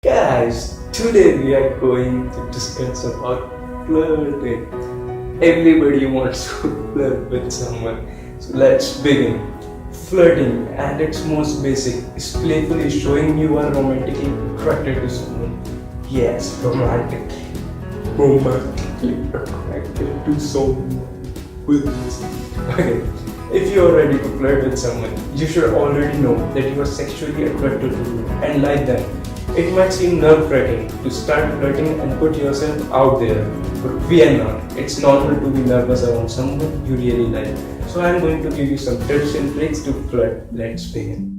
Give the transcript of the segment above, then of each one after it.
Guys, today we are going to discuss about flirting. Everybody wants to flirt with someone. So let's begin. Flirting at its most basic is playfully showing you are romantically attracted to someone. Yes, romantically attracted to someone. Okay. If you are ready to flirt with someone, you should already know that you are sexually attracted to them and like them. It might seem nerve-wracking to start flirting and put yourself out there, but we are not. It's normal to be nervous around someone you really like. So I'm going to give you some tips and tricks to flirt. Let's begin.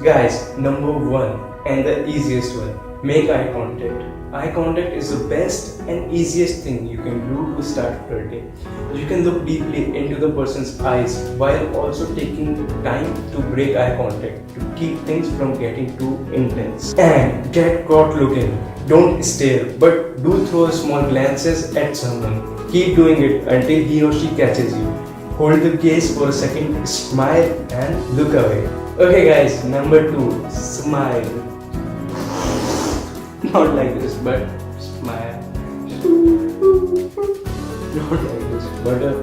Guys, number one and the easiest one, make eye contact. Eye contact is the best and easiest thing you can do to start flirting. You can look deeply into the person's eyes while also taking time to break eye contact to keep things from getting too intense. And get caught looking. Don't stare, but do throw small glances at someone. Keep doing it until he or she catches you. Hold the gaze for a second, smile and look away. Okay guys, number two, smile. Not like this, but smile. Not like this, but a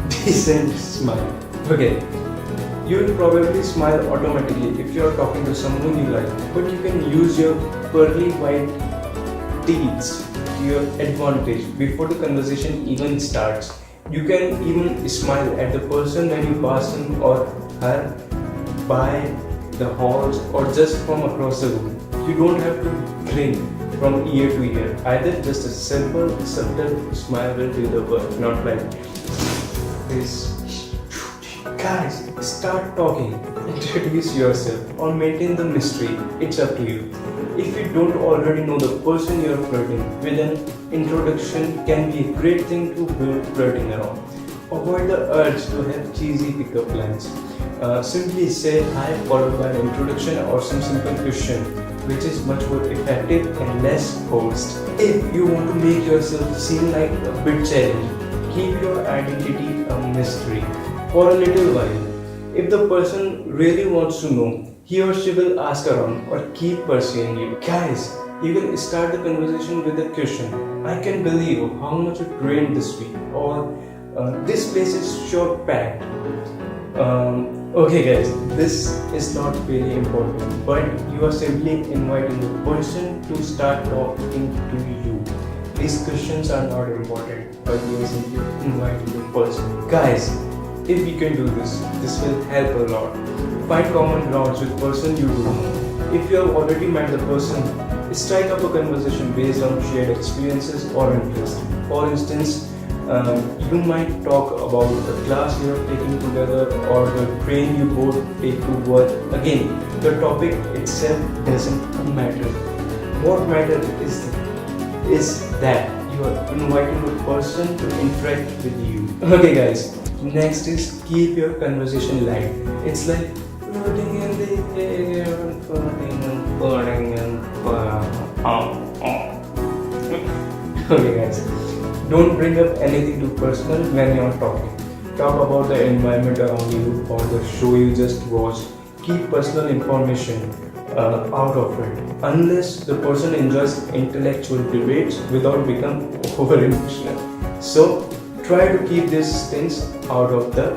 decent smile. Okay, you will probably smile automatically if you are talking to someone you like, but you can use your pearly white teeth to your advantage before the conversation even starts. You can even smile at the person when you pass him or her by the halls or just from across the room. You don't have to grin from ear to ear. Either just a simple, subtle smile will do the work, not like this. Guys, start talking. Introduce yourself or maintain the mystery. It's up to you. If you don't already know the person you're flirting with, an introduction can be a great thing to build flirting around. Avoid the urge to have cheesy pickup lines. Simply say hi followed by an introduction or some simple question, which is much more effective and less forced. If you want to make yourself seem like a bit challenging, keep your identity a mystery for a little while. If the person really wants to know, he or she will ask around or keep pursuing you. Guys, you can start the conversation with a question. I can believe how much it rained this week, or this place is sure packed. Okay guys, this is not really important, but you are simply inviting the person to start talking to you. These questions are not important, but you are simply inviting the person. Guys, if you can do this will help a lot. Find common grounds with person you do know. If you have already met the person, strike up a conversation based on shared experiences or interests. For instance, you might talk about the class you are taking together or the train you both take to work. Again, the topic itself doesn't matter. What matters is that you are inviting the person to interact with you. Okay guys, next is keep your conversation light. It's like floating in the air, floating and floating and Okay guys, don't bring up anything too personal when you're talking. Talk about the environment around you or the show you just watched. Keep personal information out of it, unless the person enjoys intellectual debates without becoming over emotional. So try to keep these things out of the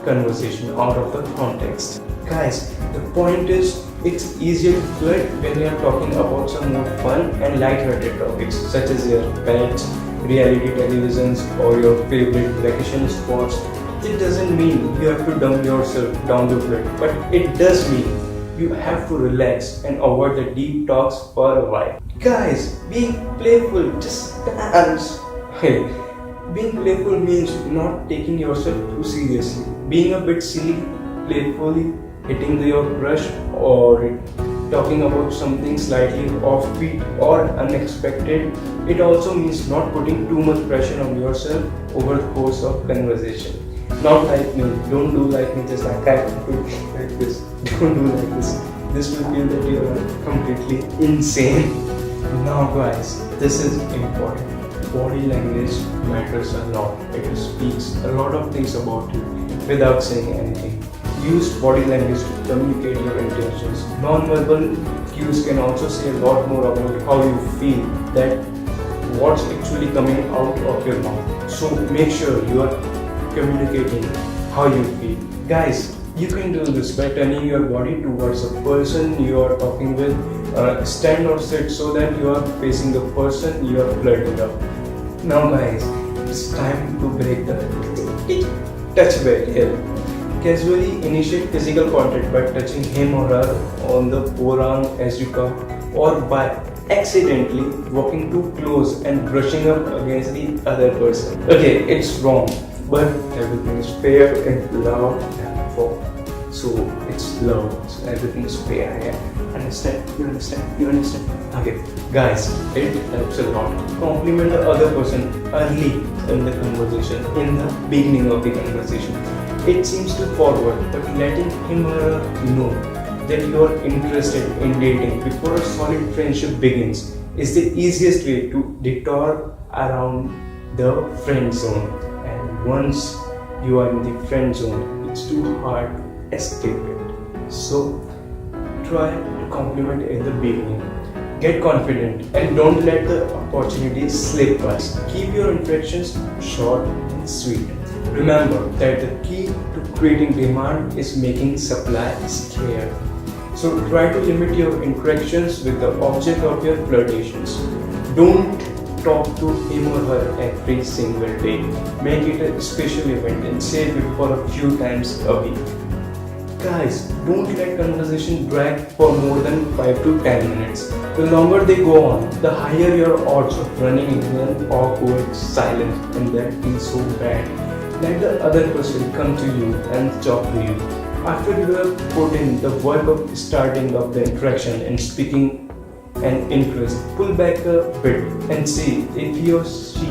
conversation, out of the context. Guys, the point is, it's easier to flirt when you're talking about some more fun and light-hearted topics such as your pets, reality televisions or your favorite vacation spots. It doesn't mean you have to dumb yourself down to flirt, but it does mean you have to relax and avoid the deep talks for a while. Guys, being playful, just dance. Hey, being playful means not taking yourself too seriously. Being a bit silly, playfully hitting your crush or talking about something slightly offbeat or unexpected. It also means not putting too much pressure on yourself over the course of conversation. Not like me. Don't do like me, just like I do like this. Don't do like this. This will feel that you are completely insane. Now guys, this is important. Body language matters a lot. It speaks a lot of things about you without saying anything. use body language to communicate your intentions. Non-verbal cues can also say a lot more about how you feel, that what's actually coming out of your mouth. So make sure you are communicating how you feel. Guys, you can do this by turning your body towards the person you are talking with. Stand or sit so that you are facing the person you are flirting up. Now guys, it's time to break the touch barrier. Casually initiate physical contact by touching him or her on the forearm as you come, or by accidentally walking too close and brushing up against the other person. Okay, it's wrong, but everything is fair in love and war. So it's love, so everything is fair. Yeah? Understand? You understand? You understand? Okay, guys, it helps a lot. Compliment the other person early in the conversation, in the beginning of the conversation. It seems too forward, but letting him or her know that you are interested in dating before a solid friendship begins is the easiest way to detour around the friend zone. And once you are in the friend zone, it's too hard to escape it. So try to compliment in the beginning. Get confident and don't let the opportunity slip by. Keep your interactions short and sweet. Remember that the key to creating demand is making supply scarce. So try to limit your interactions with the object of your flirtations. Don't talk to him or her every single day. Make it a special event and save it for a few times a week. Guys, don't let conversation drag for more than 5 to 10 minutes. The longer they go on, the higher your odds of running into an awkward silence, and that feels so bad. Let the other person come to you and talk to you. After you have put in the work of starting up the interaction and speaking an interest, pull back a bit and see if he or she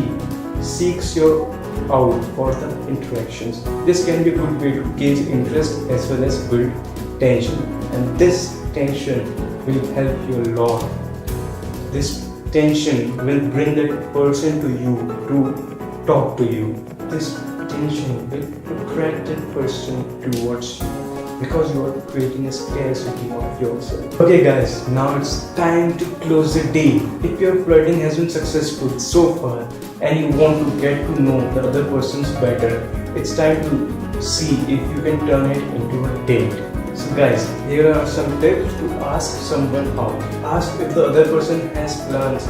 seeks you out for the interactions. This can be a good way to gauge interest as well as build tension, and this tension will help you a lot. This tension will bring that person to you to talk to you. This tension will attract that person towards you because you are creating a scarcity of yourself. Okay guys, now it's time to close the day. If your flirting has been successful so far and you want to get to know the other person's better, it's time to see if you can turn it into a date. So guys, here are some tips to ask someone out. Ask if the other person has plans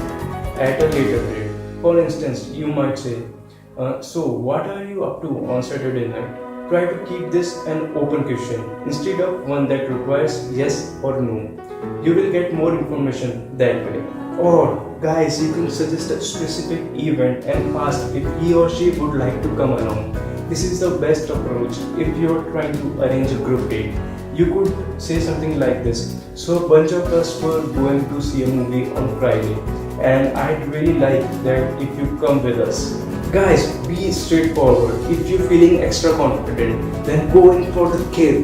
at a later date. For instance, you might say, so what are you up to on Saturday night? Try to keep this an open question instead of one that requires yes or no. You will get more information that way. Or guys, you can suggest a specific event and ask if he or she would like to come along. This is the best approach if you are trying to arrange a group date. You could say something like this: so a bunch of us were going to see a movie on Friday, and I'd really like that if you come with us. Guys, be straightforward. If you're feeling extra confident, then go in for the kill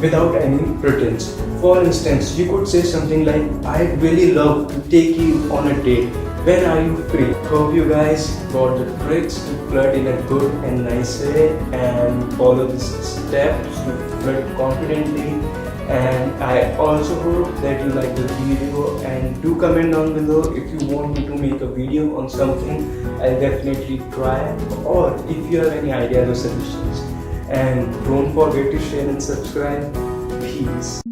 without any pretense. For instance, you could say something like, I'd really love to take you on a date. When are you free? Hope you guys got the tricks to flirt in a good and nice way and follow these steps to flirt confidently. And I also hope that you like the video, and do comment down below if you want me to make a video on something. I'll definitely try, or if you have any ideas or suggestions. And don't forget to share and subscribe. Peace.